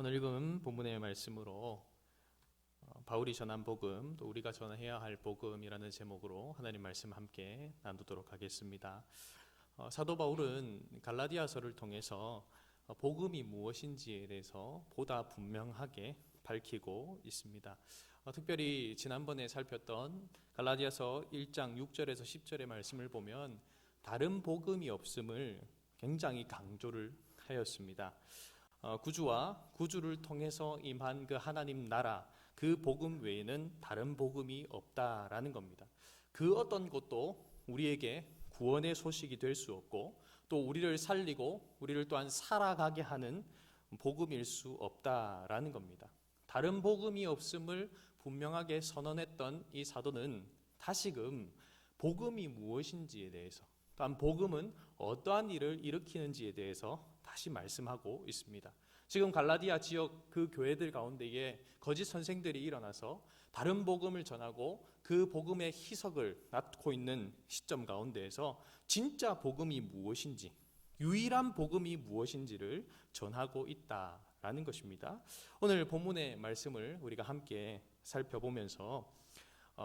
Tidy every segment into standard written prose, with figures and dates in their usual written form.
오늘 읽은 본문의 말씀으로 바울이 전한 복음, 또 우리가 전해야 할 복음이라는 제목으로 하나님 말씀 함께 나누도록 하겠습니다. 사도 바울은 갈라디아서를 통해서 복음이 무엇인지에 대해서 보다 분명하게 밝히고 있습니다. 특별히 지난번에 살폈던 갈라디아서 1장 6절에서 10절의 말씀을 보면 다른 복음이 없음을 굉장히 강조를 하였습니다. 구주와 구주를 통해서 임한 그 하나님 나라, 그 복음 외에는 다른 복음이 없다라는 겁니다. 그 어떤 것도 우리에게 구원의 소식이 될 수 없고, 또 우리를 살리고 우리를 또한 살아가게 하는 복음일 수 없다라는 겁니다. 다른 복음이 없음을 분명하게 선언했던 이 사도는 다시금 복음이 무엇인지에 대해서, 또한 복음은 어떠한 일을 일으키는지에 대해서 다시 말씀하고 있습니다. 지금 갈라디아 지역 그 교회들 가운데에 거짓 선생들이 일어나서 다른 복음을 전하고 그 복음의 희석을 낳고 있는 시점 가운데에서 진짜 복음이 무엇인지, 유일한 복음이 무엇인지를 전하고 있다라는 것입니다. 오늘 본문의 말씀을 우리가 함께 살펴보면서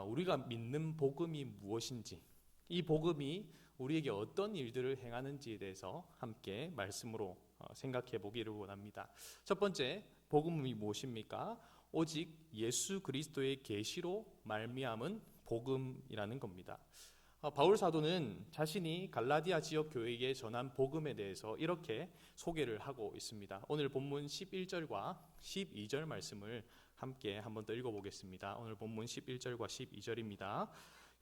우리가 믿는 복음이 무엇인지, 이 복음이 우리에게 어떤 일들을 행하는지에 대해서 함께 말씀으로 생각해 보기를 원합니다. 첫 번째, 복음이 무엇입니까? 오직 예수 그리스도의 계시로 말미암은 복음이라는 겁니다. 바울 사도는 자신이 갈라디아 지역 교회에 전한 복음에 대해서 이렇게 소개를 하고 있습니다. 오늘 본문 11절과 12절 말씀을 함께 한번 더 읽어보겠습니다. 오늘 본문 11절과 12절입니다.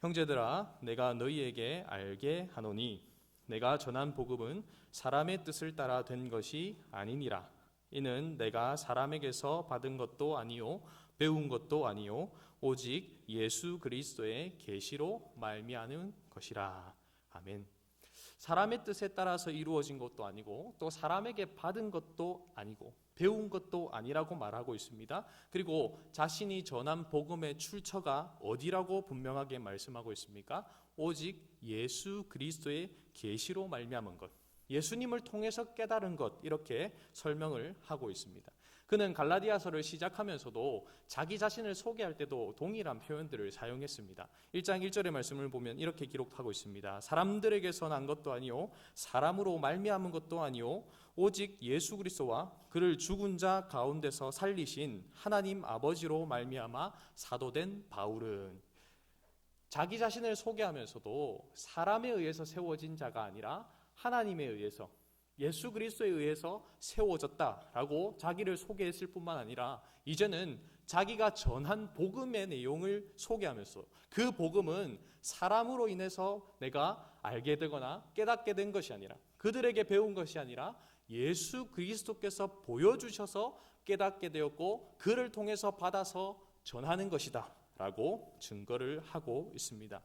형제들아, 내가 너희에게 알게 하노니 내가 전한 복음은 사람의 뜻을 따라 된 것이 아니니라. 이는 내가 사람에게서 받은 것도 아니요 배운 것도 아니요 오직 예수 그리스도의 계시로 말미암은 것이라. 아멘. 사람의 뜻에 따라서 이루어진 것도 아니고, 또 사람에게 받은 것도 아니고 배운 것도 아니라고 말하고 있습니다. 그리고 자신이 전한 복음의 출처가 어디라고 분명하게 말씀하고 있습니까? 오직 예수 그리스도의 계시로 말미암은 것, 예수님을 통해서 깨달은 것, 이렇게 설명을 하고 있습니다. 그는 갈라디아서를 시작하면서도 자기 자신을 소개할 때도 동일한 표현들을 사용했습니다. 1장 1절의 말씀을 보면 이렇게 기록하고 있습니다. 사람들에게서 난 것도 아니요 사람으로 말미암은 것도 아니요 오직 예수 그리스도와 그를 죽은 자 가운데서 살리신 하나님 아버지로 말미암아 사도된 바울은, 자기 자신을 소개하면서도 사람에 의해서 세워진 자가 아니라 하나님에 의해서, 예수 그리스도에 의해서 세워졌다라고 자기를 소개했을 뿐만 아니라 이제는 자기가 전한 복음의 내용을 소개하면서 그 복음은 사람으로 인해서 내가 알게 되거나 깨닫게 된 것이 아니라, 그들에게 배운 것이 아니라 예수 그리스도께서 보여주셔서 깨닫게 되었고 그를 통해서 받아서 전하는 것이다 라고 증거를 하고 있습니다.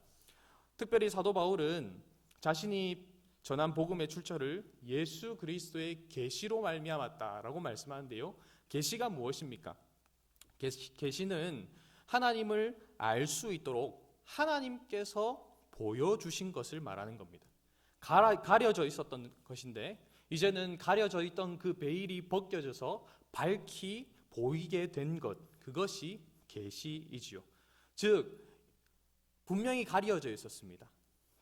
특별히 사도 바울은 자신이 전한 복음의 출처를 예수 그리스도의 계시로 말미암았다라고 말씀하는데요. 계시가 무엇입니까? 계시는 하나님을 알 수 있도록 하나님께서 보여주신 것을 말하는 겁니다. 가려져 있었던 것인데 이제는 가려져 있던 그 베일이 벗겨져서 밝히 보이게 된 것, 그것이 계시이지요. 즉 분명히 가려져 있었습니다.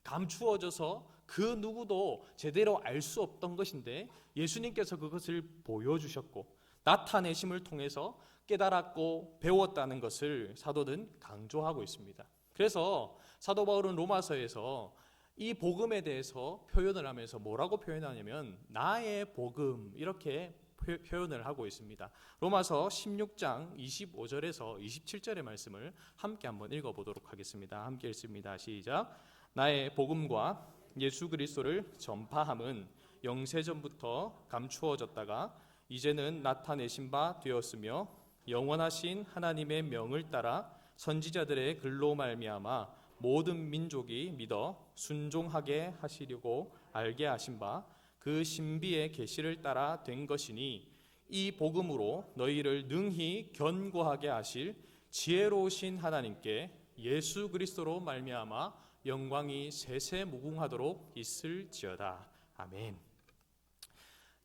감추어져서 그 누구도 제대로 알 수 없던 것인데 예수님께서 그것을 보여주셨고 나타내심을 통해서 깨달았고 배웠다는 것을 사도는 강조하고 있습니다. 그래서 사도 바울은 로마서에서 이 복음에 대해서 표현을 하면서 뭐라고 표현하냐면 나의 복음, 이렇게 표현을 하고 있습니다. 로마서 16장 25절에서 27절의 말씀을 함께 한번 읽어보도록 하겠습니다. 함께 읽습니다. 시작. 나의 복음과 예수 그리스도를 전파함은 영세전부터 감추어졌다가 이제는 나타내신 바 되었으며 영원하신 하나님의 명을 따라 선지자들의 글로 말미암아 모든 민족이 믿어 순종하게 하시려고 알게 하신 바 그 신비의 계시를 따라 된 것이니 이 복음으로 너희를 능히 견고하게 하실 지혜로우신 하나님께 예수 그리스도로 말미암아 영광이 세세 무궁하도록 있을지어다. 아멘.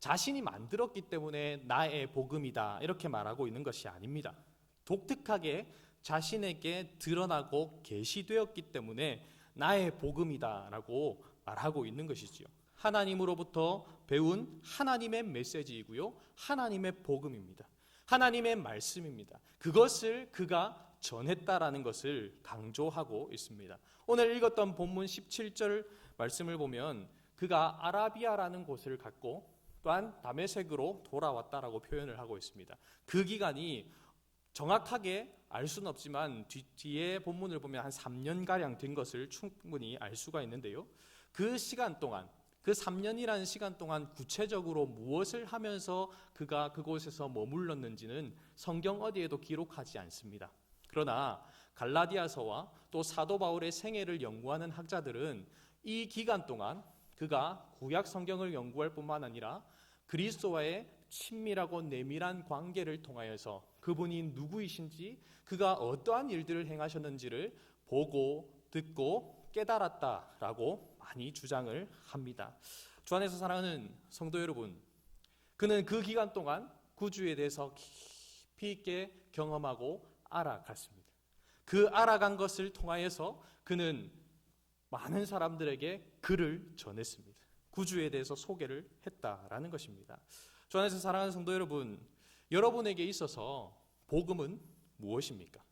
자신이 만들었기 때문에 나의 복음이다 이렇게 말하고 있는 것이 아닙니다. 독특하게 자신에게 드러나고 계시되었기 때문에 나의 복음이다라고 말하고 있는 것이지요. 하나님으로부터 배운 하나님의 메시지이고요, 하나님의 복음입니다. 하나님의 말씀입니다. 그것을 그가 전했다라는 것을 강조하고 있습니다. 오늘 읽었던 본문 17절 말씀을 보면 그가 아라비아라는 곳을 갔고 또한 다메섹으로 돌아왔다라고 표현을 하고 있습니다. 그 기간이 정확하게 알 수는 없지만 뒤에 본문을 보면 한 3년가량 된 것을 충분히 알 수가 있는데요. 그 시간 동안, 그 3년이라는 시간 동안 구체적으로 무엇을 하면서 그가 그곳에서 머물렀는지는 성경 어디에도 기록하지 않습니다. 그러나 갈라디아서와 또 사도 바울의 생애를 연구하는 학자들은 이 기간 동안 그가 구약 성경을 연구할 뿐만 아니라 그리스도와의 친밀하고 내밀한 관계를 통하여서 그분이 누구이신지, 그가 어떠한 일들을 행하셨는지를 보고 듣고 깨달았다라고 많이 주장을 합니다. 주 안에서 사랑하는 성도 여러분, 그는 그 기간 동안 구주에 대해서 깊이 있게 경험하고 알아갔습니다. 그 알아간 것을 통하여서 그는 많은 사람들에게 글을 전했습니다. 구주에 대해서 소개를 했다라는 것입니다. 주 안에서 사랑하는 성도 여러분, 여러분에게 있어서 복음은 무엇입니까?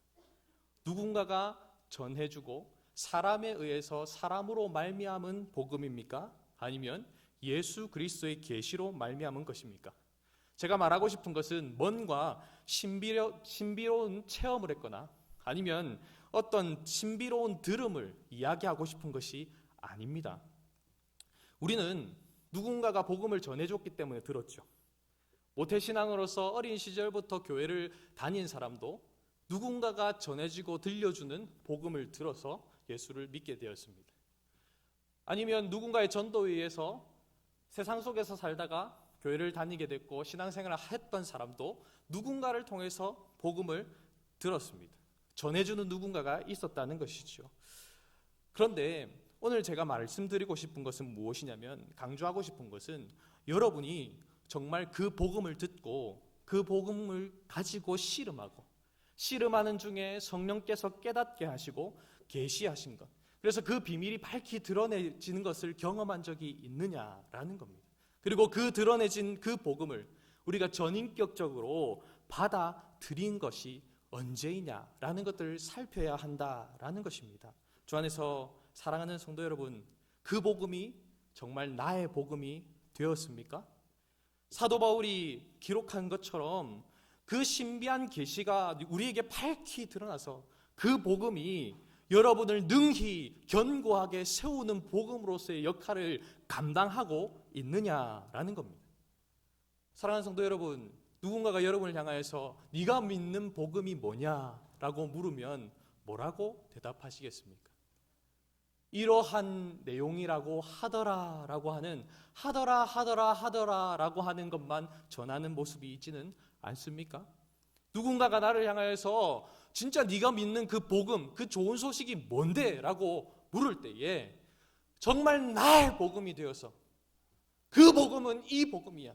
누군가가 전해주고 사람에 의해서 사람으로 말미암은 복음입니까? 아니면 예수 그리스도의 계시로 말미암은 것입니까? 제가 말하고 싶은 것은 뭔가 신비로운 체험을 했거나 아니면 어떤 신비로운 들음을 이야기하고 싶은 것이 아닙니다. 우리는 누군가가 복음을 전해줬기 때문에 들었죠. 모태신앙으로서 어린 시절부터 교회를 다닌 사람도 누군가가 전해주고 들려주는 복음을 들어서 예수를 믿게 되었습니다. 아니면 누군가의 전도에 의해서 세상 속에서 살다가 교회를 다니게 됐고 신앙생활을 했던 사람도 누군가를 통해서 복음을 들었습니다. 전해주는 누군가가 있었다는 것이죠. 그런데 오늘 제가 말씀드리고 싶은 것은 무엇이냐면, 강조하고 싶은 것은 여러분이 정말 그 복음을 듣고 그 복음을 가지고 씨름하는 중에 성령께서 깨닫게 하시고 계시하신 것, 그래서 그 비밀이 밝히 드러내지는 것을 경험한 적이 있느냐라는 겁니다. 그리고 그 드러내진 그 복음을 우리가 전인격적으로 받아들인 것이 언제이냐라는 것들을 살펴야 한다라는 것입니다. 주 안에서 사랑하는 성도 여러분, 그 복음이 정말 나의 복음이 되었습니까? 사도 바울이 기록한 것처럼 그 신비한 계시가 우리에게 밝히 드러나서 그 복음이 여러분을 능히 견고하게 세우는 복음으로서의 역할을 감당하고 있느냐라는 겁니다. 사랑하는 성도 여러분, 누군가가 여러분을 향하여서 네가 믿는 복음이 뭐냐라고 물으면 뭐라고 대답하시겠습니까? 이러한 내용이라고 하더라라고 하는 하더라라고 하는 것만 전하는 모습이 있지는 않습니까? 누군가가 나를 향하여서 진짜 네가 믿는 그 복음, 그 좋은 소식이 뭔데? 라고 물을 때에 정말 나의 복음이 되어서 그 복음은 이 복음이야,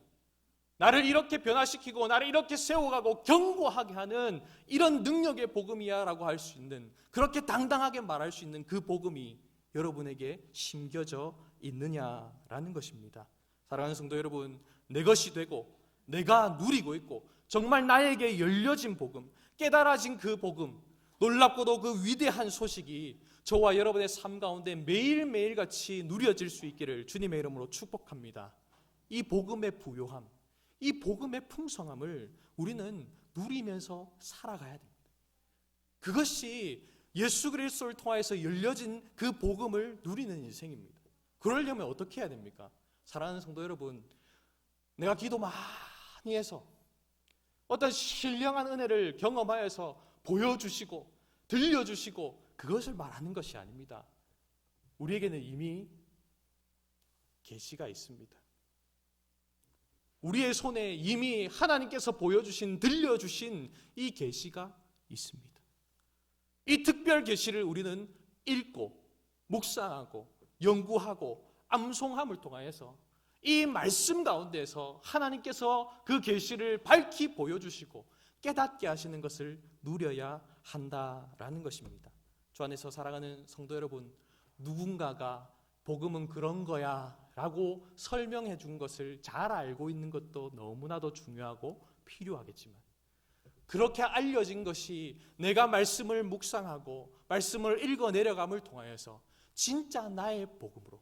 나를 이렇게 변화시키고 나를 이렇게 세워가고 견고하게 하는 이런 능력의 복음이야 라고 할 수 있는, 그렇게 당당하게 말할 수 있는 그 복음이 여러분에게 심겨져 있느냐라는 것입니다. 사랑하는 성도 여러분, 내 것이 되고 내가 누리고 있고 정말 나에게 열려진 복음, 깨달아진 그 복음, 놀랍고도 그 위대한 소식이 저와 여러분의 삶 가운데 매일매일 같이 누려질 수 있기를 주님의 이름으로 축복합니다. 이 복음의 부요함, 이 복음의 풍성함을 우리는 누리면서 살아가야 됩니다. 그것이 예수 그리스도를 통하여서 열려진 그 복음을 누리는 인생입니다. 그러려면 어떻게 해야 됩니까? 사랑하는 성도 여러분, 내가 기도 많이 해서 어떤 신령한 은혜를 경험하여서 보여주시고 들려주시고 그것을 말하는 것이 아닙니다. 우리에게는 이미 계시가 있습니다. 우리의 손에 이미 하나님께서 보여주신, 들려주신 이 계시가 있습니다. 이 특별 계시를 우리는 읽고 묵상하고 연구하고 암송함을 통하여서 이 말씀 가운데서 하나님께서 그 계시를 밝히 보여주시고 깨닫게 하시는 것을 누려야 한다라는 것입니다. 주 안에서 사랑하는 성도 여러분, 누군가가 복음은 그런 거야 라고 설명해 준 것을 잘 알고 있는 것도 너무나도 중요하고 필요하겠지만, 그렇게 알려진 것이 내가 말씀을 묵상하고 말씀을 읽어 내려감을 통하여서 진짜 나의 복음으로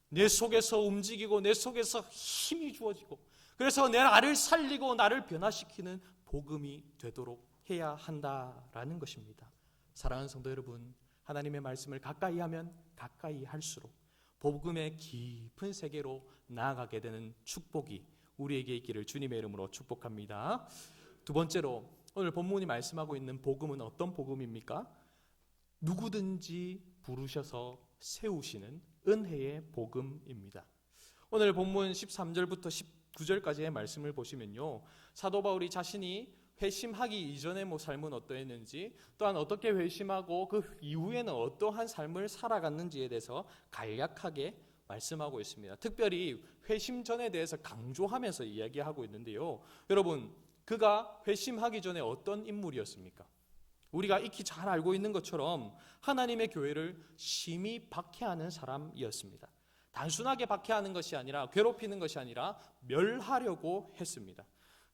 내 속에서 움직이고 내 속에서 힘이 주어지고, 그래서 내 나를 살리고 나를 변화시키는 복음이 되도록 해야 한다라는 것입니다. 사랑하는 성도 여러분, 하나님의 말씀을 가까이 하면 가까이 할수록 복음의 깊은 세계로 나아가게 되는 축복이 우리에게 있기를 주님의 이름으로 축복합니다. 두 번째로, 오늘 본문이 말씀하고 있는 복음은 어떤 복음입니까? 누구든지 부르셔서 세우시는 은혜의 복음입니다. 오늘 본문 13절부터 19절까지의 말씀을 보시면요, 사도 바울이 자신이 회심하기 이전의 삶은 어떠했는지, 또한 어떻게 회심하고 그 이후에는 어떠한 삶을 살아갔는지에 대해서 간략하게 말씀하고 있습니다. 특별히 회심 전에 대해서 강조하면서 이야기하고 있는데요, 여러분, 그가 회심하기 전에 어떤 인물이었습니까? 우리가 익히 잘 알고 있는 것처럼 하나님의 교회를 심히 박해하는 사람이었습니다. 단순하게 박해하는 것이 아니라, 괴롭히는 것이 아니라 멸하려고 했습니다.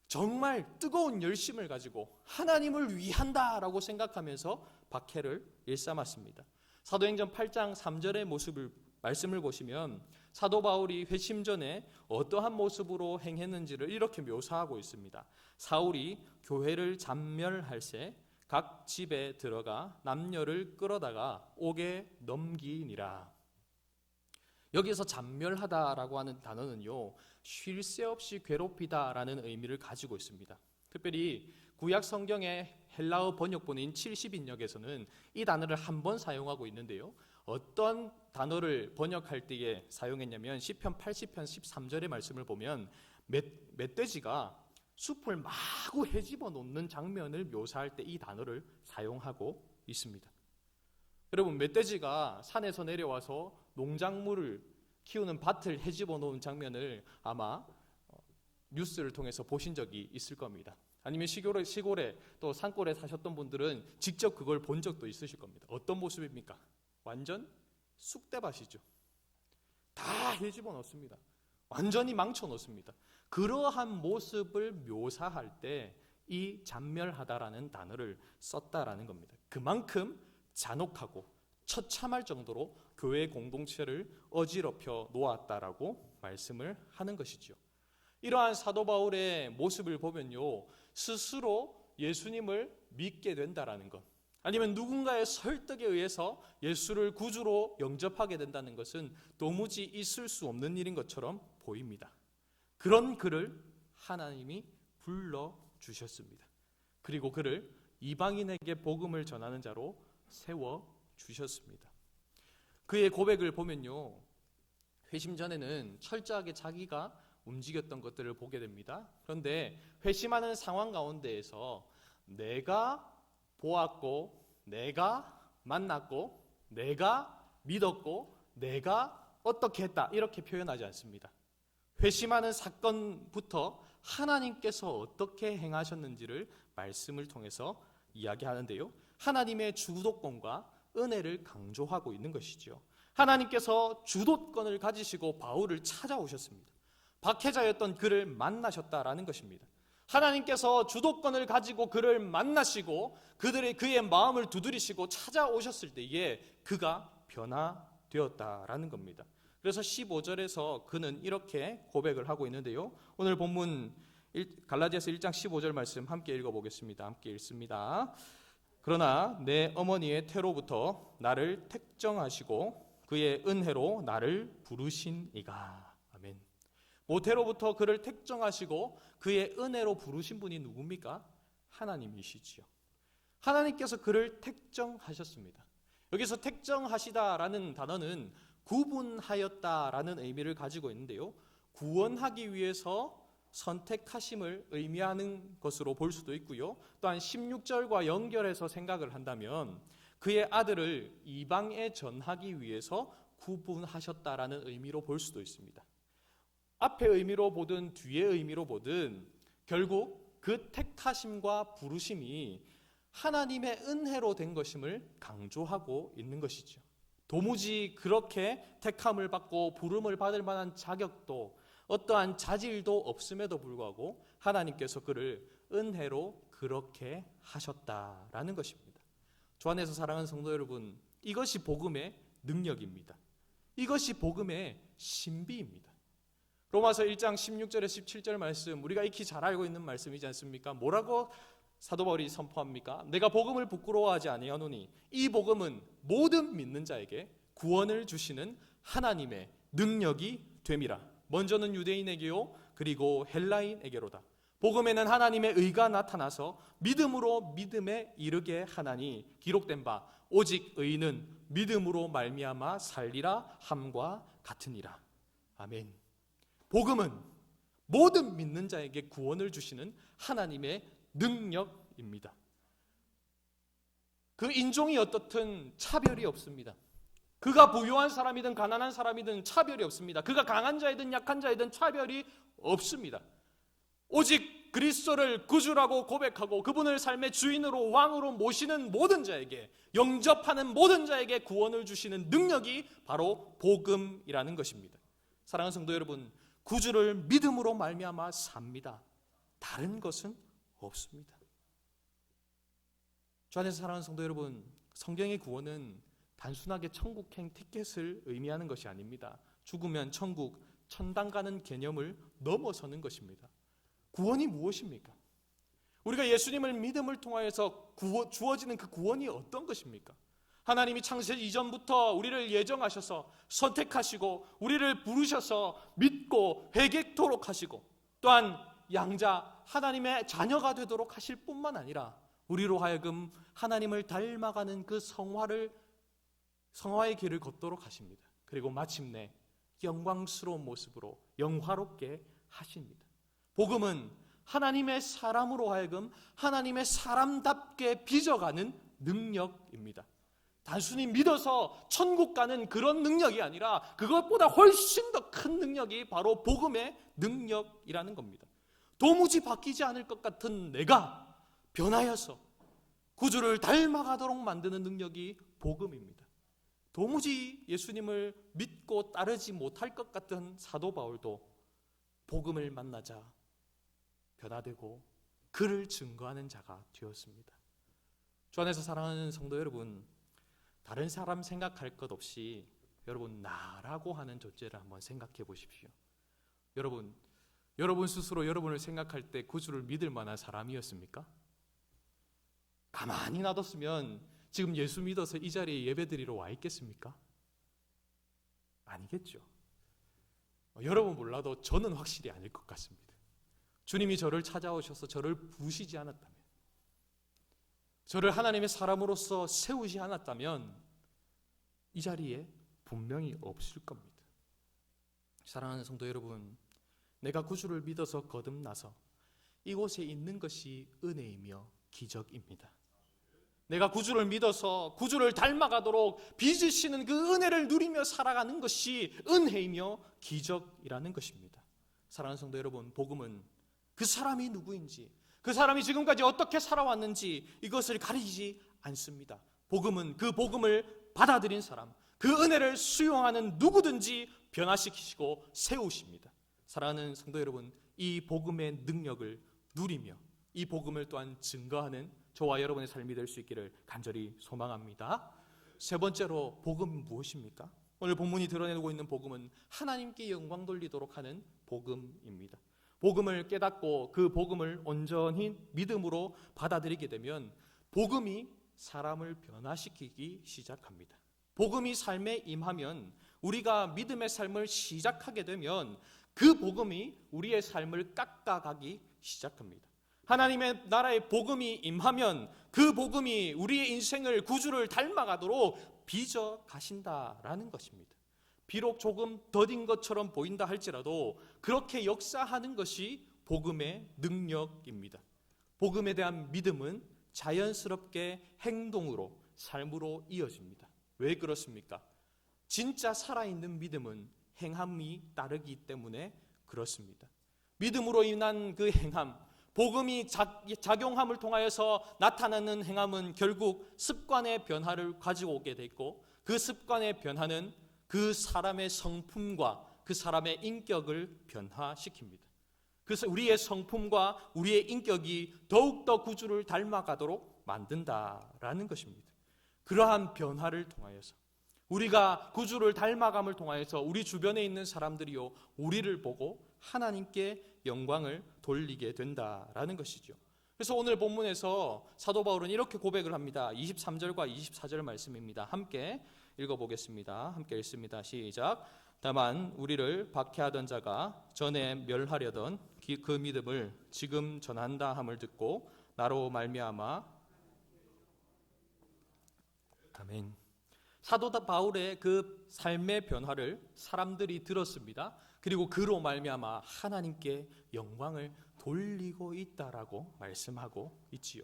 정말 뜨거운 열심을 가지고 하나님을 위한다라고 생각하면서 박해를 일삼았습니다. 사도행전 8장 3절의 말씀을 보시면 사도 바울이 회심 전에 어떠한 모습으로 행했는지를 이렇게 묘사하고 있습니다. 사울이 교회를 잔멸할새 각 집에 들어가 남녀를 끌어다가 옥에 넘기니라. 여기서 잔멸하다라고 하는 단어는요, 쉴 새 없이 괴롭히다라는 의미를 가지고 있습니다. 특별히 구약 성경의 헬라어 번역본인 70인역에서는 이 단어를 한 번 사용하고 있는데요, 어떤 단어를 번역할 때에 사용했냐면 시편 80편 13절의 말씀을 보면 멧돼지가 숲을 마구 헤집어 놓는 장면을 묘사할 때 이 단어를 사용하고 있습니다. 여러분, 멧돼지가 산에서 내려와서 농작물을 키우는 밭을 헤집어 놓은 장면을 아마 뉴스를 통해서 보신 적이 있을 겁니다. 아니면 시골에 또 산골에 사셨던 분들은 직접 그걸 본 적도 있으실 겁니다. 어떤 모습입니까? 완전 쑥대밭이죠. 다 헤집어 놓습니다. 완전히 망쳐 놓습니다. 그러한 모습을 묘사할 때 이 잔멸하다라는 단어를 썼다라는 겁니다. 그만큼 잔혹하고 처참할 정도로 교회 공동체를 어지럽혀 놓았다라고 말씀을 하는 것이죠. 이러한 사도 바울의 모습을 보면요, 스스로 예수님을 믿게 된다라는 것, 아니면 누군가의 설득에 의해서 예수를 구주로 영접하게 된다는 것은 도무지 있을 수 없는 일인 것처럼 보입니다. 그런 그를 하나님이 불러주셨습니다. 그리고 그를 이방인에게 복음을 전하는 자로 세워주셨습니다. 그의 고백을 보면요, 회심 전에는 철저하게 자기가 움직였던 것들을 보게 됩니다. 그런데 회심하는 상황 가운데에서 내가 보았고, 내가 만났고, 내가 믿었고, 내가 어떻게 했다, 이렇게 표현하지 않습니다. 회심하는 사건부터 하나님께서 어떻게 행하셨는지를 말씀을 통해서 이야기하는데요, 하나님의 주도권과 은혜를 강조하고 있는 것이죠. 하나님께서 주도권을 가지시고 바울을 찾아오셨습니다. 박해자였던 그를 만나셨다라는 것입니다. 하나님께서 주도권을 가지고 그를 만나시고 그의 마음을 두드리시고 찾아오셨을 때에 그가 변화되었다라는 겁니다. 그래서 15절에서 그는 이렇게 고백을 하고 있는데요, 오늘 본문 갈라디아서 1장 15절 말씀 함께 읽어보겠습니다. 함께 읽습니다. 그러나 내 어머니의 태로부터 나를 택정하시고 그의 은혜로 나를 부르신 이가. 아멘. 모태로부터 그를 택정하시고 그의 은혜로 부르신 분이 누굽니까? 하나님이시지요. 하나님께서 그를 택정하셨습니다. 여기서 택정하시다라는 단어는 구분하였다라는 의미를 가지고 있는데요, 구원하기 위해서 선택하심을 의미하는 것으로 볼 수도 있고요, 또한 16절과 연결해서 생각을 한다면 그의 아들을 이방에 전하기 위해서 구분하셨다라는 의미로 볼 수도 있습니다. 앞의 의미로 보든 뒤의 의미로 보든 결국 그 택하심과 부르심이 하나님의 은혜로 된 것임을 강조하고 있는 것이죠. 도무지 그렇게 택함을 받고 부름을 받을 만한 자격도 어떠한 자질도 없음에도 불구하고 하나님께서 그를 은혜로 그렇게 하셨다라는 것입니다. 주 안에서 사랑하는 성도 여러분, 이것이 복음의 능력입니다. 이것이 복음의 신비입니다. 로마서 1장 16절에 17절 말씀, 우리가 익히 잘 알고 있는 말씀이지 않습니까? 뭐라고 사도 바울이 선포합니까? 내가 복음을 부끄러워하지 아니하노니 이 복음은 모든 믿는 자에게 구원을 주시는 하나님의 능력이 됨이라. 먼저는 유대인에게요 그리고 헬라인에게로다. 복음에는 하나님의 의가 나타나서 믿음으로 믿음에 이르게 하나니 기록된 바 오직 의인은 믿음으로 말미암아 살리라 함과 같으니라. 아멘. 복음은 모든 믿는 자에게 구원을 주시는 하나님의 능력입니다. 그 인종이 어떻든 차별이 없습니다. 그가 부유한 사람이든 가난한 사람이든 차별이 없습니다. 그가 강한 자이든 약한 자이든 차별이 없습니다. 오직 그리스도를 구주라고 고백하고 그분을 삶의 주인으로 왕으로 모시는 모든 자에게, 영접하는 모든 자에게 구원을 주시는 능력이 바로 복음이라는 것입니다. 사랑하는 성도 여러분, 구주를 믿음으로 말미암아 삽니다. 다른 것은 없습니다. 주 안에서 사랑하는 성도 여러분, 성경의 구원은 단순하게 천국행 티켓을 의미하는 것이 아닙니다. 죽으면 천국, 천당 가는 개념을 넘어서는 것입니다. 구원이 무엇입니까? 우리가 예수님을 믿음을 통하여서 주어지는 그 구원이 어떤 것입니까? 하나님이 창세 이전부터 우리를 예정하셔서 선택하시고 우리를 부르셔서 믿고 회개토록 하시고 또한 양자 하나님의 자녀가 되도록 하실 뿐만 아니라 우리로 하여금 하나님을 닮아가는 그 성화의 길을 걷도록 하십니다. 그리고 마침내 영광스러운 모습으로 영화롭게 하십니다. 복음은 하나님의 사람으로 하여금 하나님의 사람답게 빚어가는 능력입니다. 단순히 믿어서 천국 가는 그런 능력이 아니라 그것보다 훨씬 더 큰 능력이 바로 복음의 능력이라는 겁니다. 도무지 바뀌지 않을 것 같은 내가 변하여서 구주를 닮아가도록 만드는 능력이 복음입니다. 도무지 예수님을 믿고 따르지 못할 것 같은 사도 바울도 복음을 만나자 변화되고 그를 증거하는 자가 되었습니다. 주 안에서 사랑하는 성도 여러분, 다른 사람 생각할 것 없이 여러분 나라고 하는 존재를 한번 생각해 보십시오. 여러분 스스로 여러분을 생각할 때 구주를 믿을 만한 사람이었습니까? 가만히 놔뒀으면 지금 예수 믿어서 이 자리에 예배드리러 와 있겠습니까? 아니겠죠. 여러분 몰라도 저는 확실히 아닐 것 같습니다. 주님이 저를 찾아오셔서 저를 부으시지 않았다면, 저를 하나님의 사람으로서 세우지 않았다면 이 자리에 분명히 없을 겁니다. 사랑하는 성도 여러분, 내가 구주를 믿어서 거듭나서 이곳에 있는 것이 은혜이며 기적입니다. 내가 구주를 믿어서 구주를 닮아가도록 빚으시는 그 은혜를 누리며 살아가는 것이 은혜이며 기적이라는 것입니다. 사랑하는 성도 여러분, 복음은 그 사람이 누구인지, 그 사람이 지금까지 어떻게 살아왔는지 이것을 가리지 않습니다. 복음은 그 복음을 받아들인 사람, 그 은혜를 수용하는 누구든지 변화시키시고 세우십니다. 사랑하는 성도 여러분, 이 복음의 능력을 누리며 이 복음을 또한 증거하는 저와 여러분의 삶이 될 수 있기를 간절히 소망합니다. 세 번째로 복음은 무엇입니까? 오늘 본문이 드러내고 있는 복음은 하나님께 영광 돌리도록 하는 복음입니다. 복음을 깨닫고 그 복음을 온전히 믿음으로 받아들이게 되면 복음이 사람을 변화시키기 시작합니다. 복음이 삶에 임하면 우리가 믿음의 삶을 시작하게 되면 그 복음이 우리의 삶을 깎아가기 시작합니다. 하나님의 나라의 복음이 임하면 그 복음이 우리의 인생을 구주를 닮아가도록 빚어 가신다라는 것입니다. 비록 조금 더딘 것처럼 보인다 할지라도 그렇게 역사하는 것이 복음의 능력입니다. 복음에 대한 믿음은 자연스럽게 행동으로, 삶으로 이어집니다. 왜 그렇습니까? 진짜 살아있는 믿음은 행함이 따르기 때문에 그렇습니다. 믿음으로 인한 그 행함, 복음이 작용함을 통하여서 나타나는 행함은 결국 습관의 변화를 가지고 오게 돼 있고, 그 습관의 변화는 그 사람의 성품과 그 사람의 인격을 변화시킵니다. 그래서 우리의 성품과 우리의 인격이 더욱더 구주를 닮아가도록 만든다라는 것입니다. 그러한 변화를 통하여서 우리가 구주를 닮아감을 통하여서 우리 주변에 있는 사람들이요, 우리를 보고 하나님께 영광을 돌리게 된다라는 것이죠. 그래서 오늘 본문에서 사도 바울은 이렇게 고백을 합니다. 23절과 24절 말씀입니다. 함께 읽어보겠습니다. 함께 읽습니다. 시작. 다만 우리를 박해하던 자가 전에 멸하려던 그 믿음을 지금 전한다 함을 듣고 나로 말미암아. 아멘. 사도 바울의 그 삶의 변화를 사람들이 들었습니다. 그리고 그로 말미암아 하나님께 영광을 돌리고 있다라고 말씀하고 있지요.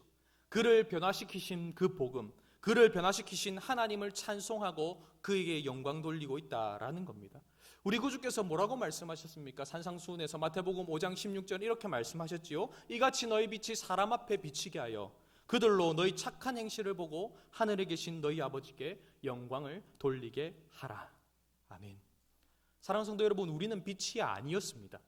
그를 변화시키신 그 복음, 그를 변화시키신 하나님을 찬송하고 그에게 영광 돌리고 있다라는 겁니다. 우리 구주께서 뭐라고 말씀하셨습니까? 산상수훈에서 마태복음 5장 16절 이렇게 말씀하셨지요. 이같이 너희 빛이 사람 앞에 비치게 하여 그들로 너희 착한 행실을 보고 하늘에 계신 너희 아버지께 영광을 돌리게 하라. 아멘. 사랑하는 성도 여러분, 우리는 빛이 아니었습니다.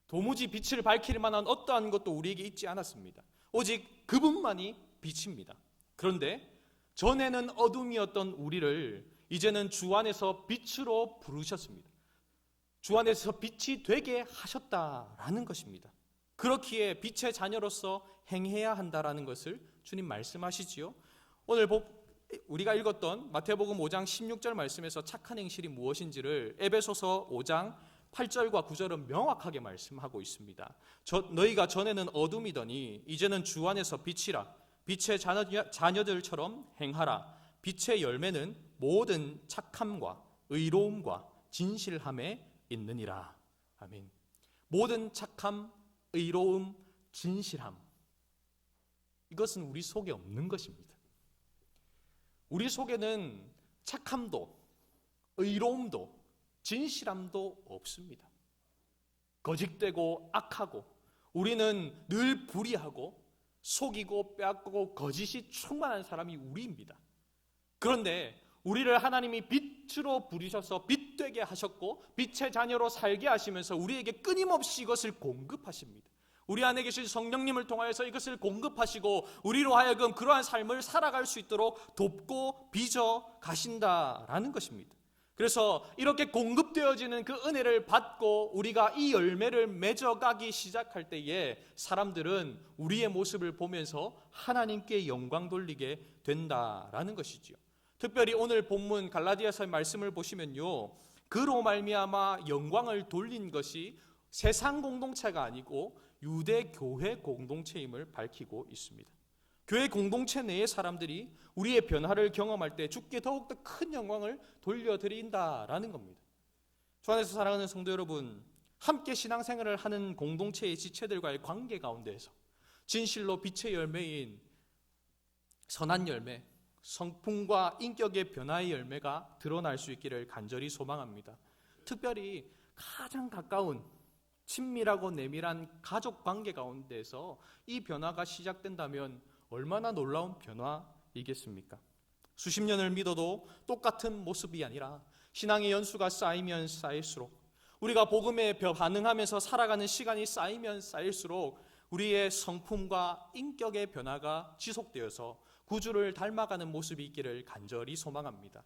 도무지 빛을 밝힐 만한 어떠한 것도 우리에게 있지 않았습니다. 오직 그분만이 빛입니다. 그런데 전에는 어둠이었던 우리를 이제는 주 안에서 빛으로 부르셨습니다. 주 안에서 빛이 되게 하셨다라는 것입니다. 그렇기에 빛의 자녀로서 행해야 한다라는 것을 주님 말씀하시지요. 오늘 우리가 읽었던 마태복음 5장 16절 말씀에서 착한 행실이 무엇인지를 에베소서 5장 8절과 9절은 명확하게 말씀하고 있습니다. 너희가 전에는 어둠이더니 이제는 주 안에서 빛이라. 빛의 자녀들처럼 행하라. 빛의 열매는 모든 착함과 의로움과 진실함에 있느니라. 아멘. 모든 착함, 의로움, 진실함, 이것은 우리 속에 없는 것입니다. 우리 속에는 착함도 의로움도 진실함도 없습니다. 거짓되고 악하고 우리는 늘 불의하고 속이고 빼앗고 거짓이 충만한 사람이 우리입니다. 그런데 우리를 하나님이 빛으로 부르셔서 빛되게 하셨고 빛의 자녀로 살게 하시면서 우리에게 끊임없이 이것을 공급하십니다. 우리 안에 계신 성령님을 통하여서 이것을 공급하시고 우리로 하여금 그러한 삶을 살아갈 수 있도록 돕고 빚어 가신다라는 것입니다. 그래서 이렇게 공급되어지는 그 은혜를 받고 우리가 이 열매를 맺어가기 시작할 때에 사람들은 우리의 모습을 보면서 하나님께 영광 돌리게 된다라는 것이지요. 특별히 오늘 본문 갈라디아서의 말씀을 보시면요, 그로 말미암아 영광을 돌린 것이 세상 공동체가 아니고 유대 교회 공동체임을 밝히고 있습니다. 교회 공동체 내의 사람들이 우리의 변화를 경험할 때 주께 더욱더 큰 영광을 돌려드린다라는 겁니다. 주 안에서 사랑하는 성도 여러분, 함께 신앙생활을 하는 공동체의 지체들과의 관계 가운데에서 진실로 빛의 열매인 선한 열매, 성품과 인격의 변화의 열매가 드러날 수 있기를 간절히 소망합니다. 특별히 가장 가까운 친밀하고 내밀한 가족 관계 가운데서 이 변화가 시작된다면 얼마나 놀라운 변화이겠습니까? 수십 년을 믿어도 똑같은 모습이 아니라 신앙의 연수가 쌓이면 쌓일수록, 우리가 복음에 반응하면서 살아가는 시간이 쌓이면 쌓일수록 우리의 성품과 인격의 변화가 지속되어서 구주를 닮아가는 모습이 있기를 간절히 소망합니다.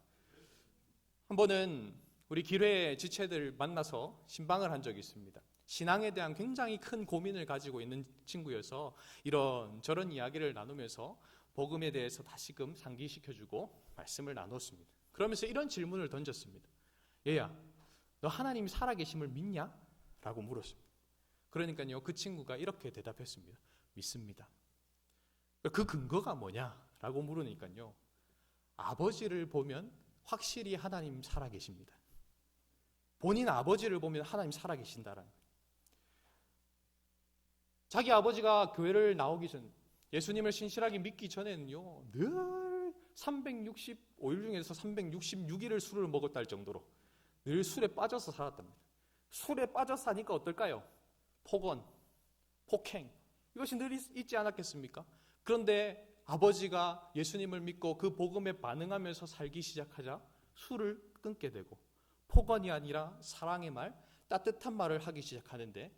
한 번은 우리 기뢰 지체들 만나서 신방을 한 적이 있습니다. 신앙에 대한 굉장히 큰 고민을 가지고 있는 친구여서 이런저런 이야기를 나누면서 복음에 대해서 다시금 상기시켜주고 말씀을 나눴습니다. 그러면서 이런 질문을 던졌습니다. 얘야, 너 하나님이 살아계심을 믿냐? 라고 물었습니다. 그러니까요, 그 친구가 이렇게 대답했습니다. 믿습니다. 그 근거가 뭐냐? 라고 물으니까요, 아버지를 보면 확실히 하나님 살아계십니다. 본인 아버지를 보면 하나님 살아계신다라는 거예요. 자기 아버지가 교회를 나오기 전, 예수님을 신실하게 믿기 전에는요, 늘 365일 중에서 366일을 술을 먹었다 할 정도로 늘 술에 빠져서 살았답니다. 술에 빠져 사니까 어떨까요? 폭언, 폭행, 이것이 늘 있지 않았겠습니까? 그런데 아버지가 예수님을 믿고 그 복음에 반응하면서 살기 시작하자 술을 끊게 되고, 폭언이 아니라 사랑의 말, 따뜻한 말을 하기 시작하는데,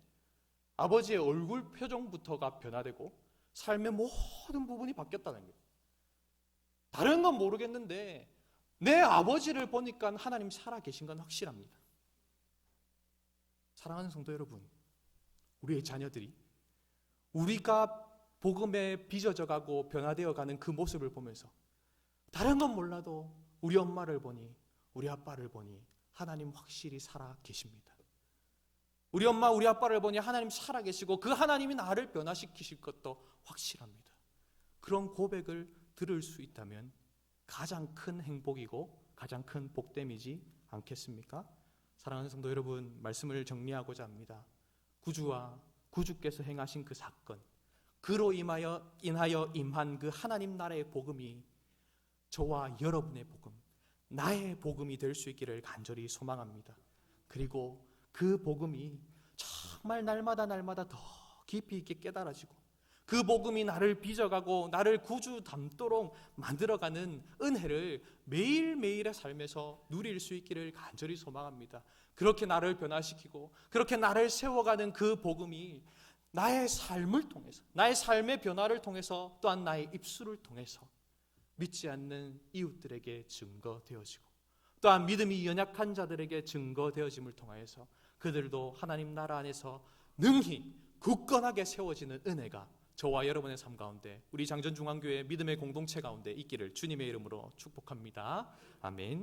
아버지의 얼굴 표정부터가 변화되고 삶의 모든 부분이 바뀌었다는 거예요. 다른 건 모르겠는데 내 아버지를 보니까 하나님 살아계신 건 확실합니다. 사랑하는 성도 여러분, 우리의 자녀들이 우리가 복음에 빚어져 가고 변화되어 가는 그 모습을 보면서 다른 건 몰라도 우리 엄마를 보니, 우리 아빠를 보니 하나님 확실히 살아계십니다. 우리 엄마, 우리 아빠를 보니 하나님 살아계시고 그 하나님이 나를 변화시키실 것도 확실합니다. 그런 고백을 들을 수 있다면 가장 큰 행복이고 가장 큰 복됨이지 않겠습니까? 사랑하는 성도 여러분, 말씀을 정리하고자 합니다. 구주와 구주께서 행하신 그 사건, 그로 인하여 임한 그 하나님 나라의 복음이 저와 여러분의 복음, 나의 복음이 될 수 있기를 간절히 소망합니다. 그리고 그 복음이 정말 날마다 더 깊이 있게 깨달아지고 그 복음이 나를 빚어가고 나를 구주 닮도록 만들어가는 은혜를 매일매일의 삶에서 누릴 수 있기를 간절히 소망합니다. 그렇게 나를 변화시키고 그렇게 나를 세워가는 그 복음이 나의 삶을 통해서, 나의 삶의 변화를 통해서, 또한 나의 입술을 통해서 믿지 않는 이웃들에게 증거되어지고 또한 믿음이 연약한 자들에게 증거되어짐을 통하여서 그들도 하나님 나라 안에서 능히 굳건하게 세워지는 은혜가 저와 여러분의 삶 가운데, 우리 장전중앙교회 믿음의 공동체 가운데 있기를 주님의 이름으로 축복합니다. 아멘.